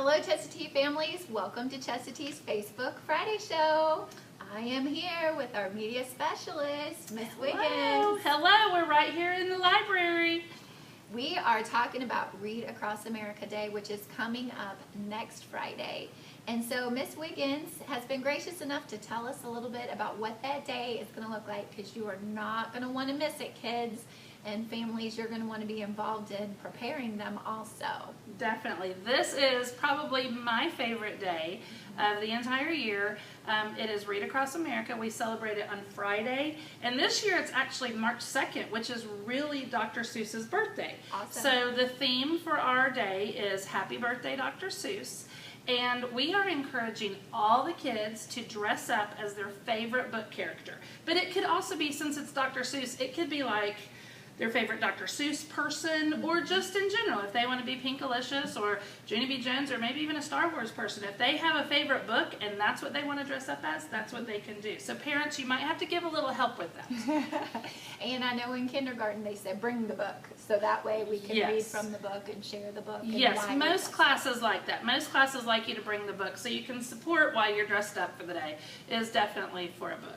Hello Chestatee families, welcome to Chestatee's Facebook Friday Show. I am here with our media specialist, Miss Wiggins. Hello, we're right here in the library. We are talking about Read Across America Day, which is coming up next Friday. And so Miss Wiggins has been gracious enough to tell us a little bit about what that day is going to look like, because you are not going to want to miss it, kids. And families, you're going to want to be involved in preparing them also. Definitely. This is probably my favorite day of the entire year. It is Read Across America. We celebrate it on Friday. And this year it's actually March 2nd, which is really Dr. Seuss's birthday. Awesome. So the theme for our day is Happy Birthday, Dr. Seuss. And we are encouraging all the kids to dress up as their favorite book character. But it could also be, since it's Dr. Seuss, it could be like their favorite Dr. Seuss person, or just in general, if they want to be Pinkalicious or Junie B. Jones, or maybe even a Star Wars person. If they have a favorite book and that's what they want to dress up as, that's what they can do. So parents, you might have to give a little help with that. And I know in kindergarten they said bring the book, so that way we can read from the book and share the book. Yes, most classes like that. Most classes like you to bring the book so you can support while you're dressed up for the day. It is definitely for a book.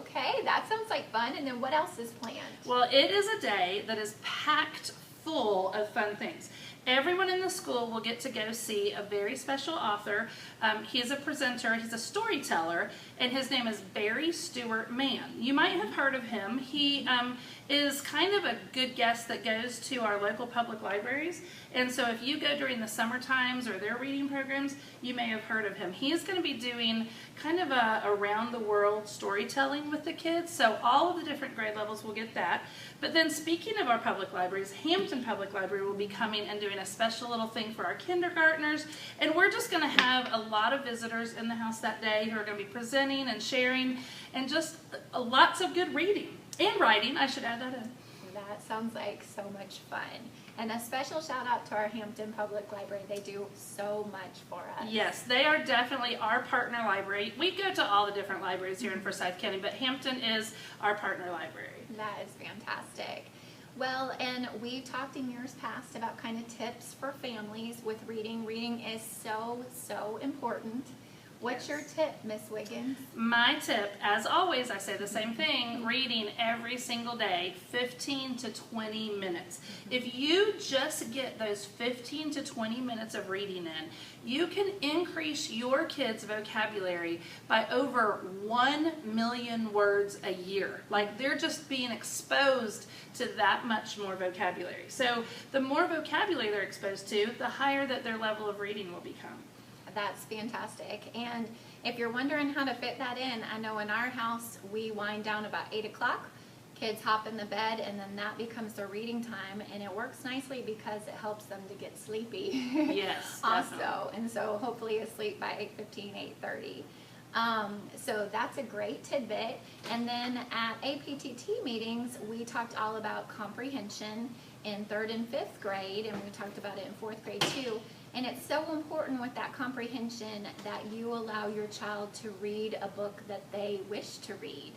Okay, that sounds like fun. And then what else is planned? Well, it is a day that is packed full of fun things. Everyone in the school will get to go see a very special author. He's a presenter, he's a storyteller, and his name is Barry Stewart Mann. You might have heard of him. He is kind of a good guest that goes to our local public libraries. And so if you go during the summer times or their reading programs, you may have heard of him. He is going to be doing kind of a around the world storytelling with the kids. So all of the different grade levels will get that. But then speaking of our public libraries, Hampton Public Library will be coming and doing a special little thing for our kindergartners. And we're just going to have a lot of visitors in the house that day who are going to be presenting and sharing, and just lots of good reading and writing. I should add that in. That sounds like so much fun. And a special shout out to our Hampton Public Library. They do so much for us. Yes, they are definitely our partner library. We go to all the different libraries here in Forsyth County, but Hampton is our partner library. That is fantastic. Well, and we talked in years past about kind of tips for families with reading. Reading is so important. What's your tip, Miss Wiggins? My tip, as always, I say the same thing, reading every single day, 15 to 20 minutes. If you just get those 15 to 20 minutes of reading in, you can increase your kids' vocabulary by over 1 million words a year. Like, they're just being exposed to that much more vocabulary. So the more vocabulary they're exposed to, the higher that their level of reading will become. That's fantastic. And if you're wondering how to fit that in, I know in our house we wind down about 8 o'clock. Kids hop in the bed, and then that becomes their reading time, and it works nicely because it helps them to get sleepy. Yes, also, definitely. and so hopefully asleep by 8:15, 8:30. So that's a great tidbit. And then at APTT meetings, we talked all about comprehension in 3rd and 5th grade, and we talked about it in 4th grade too. And it's so important with that comprehension that you allow your child to read a book that they wish to read.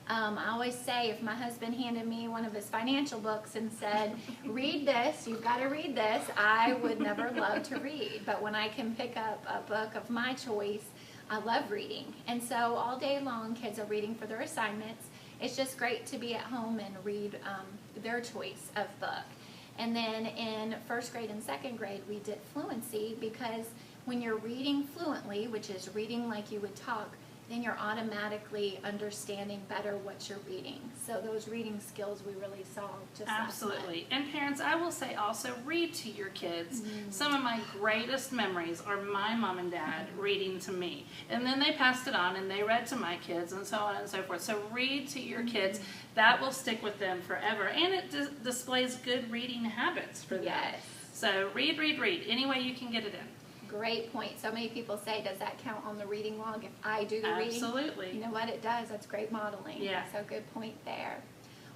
I always say, if my husband handed me one of his financial books and said, read this, you've got to read this, I would never love to read. But when I can pick up a book of my choice, I love reading. And so all day long, kids are reading for their assignments. It's just great to be at home and read their choice of book. And then in 1st grade and 2nd grade, we did fluency, because when you're reading fluently, which is reading like you would talk, then you're automatically understanding better what you're reading. So those reading skills we really saw just absolutely. And parents, I will say also, read to your kids. Some of my greatest memories are my mom and dad reading to me. And then they passed it on and they read to my kids, and so on and so forth. So read to your kids. That will stick with them forever. And it displays good reading habits for them. Yes. So read, read, read. Any way you can get it in. Great point. So many people say, does that count on the reading log if I do the reading? Absolutely. You know what? It does. That's great modeling. Yeah. So good point there.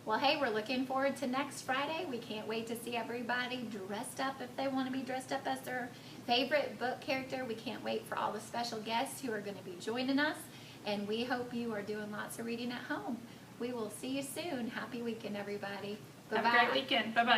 Well, hey, we're looking forward to next Friday. We can't wait to see everybody dressed up if they want to be dressed up as their favorite book character. We can't wait for all the special guests who are going to be joining us. And we hope you are doing lots of reading at home. We will see you soon. Happy weekend, everybody. Bye-bye. Have a great weekend. Bye-bye.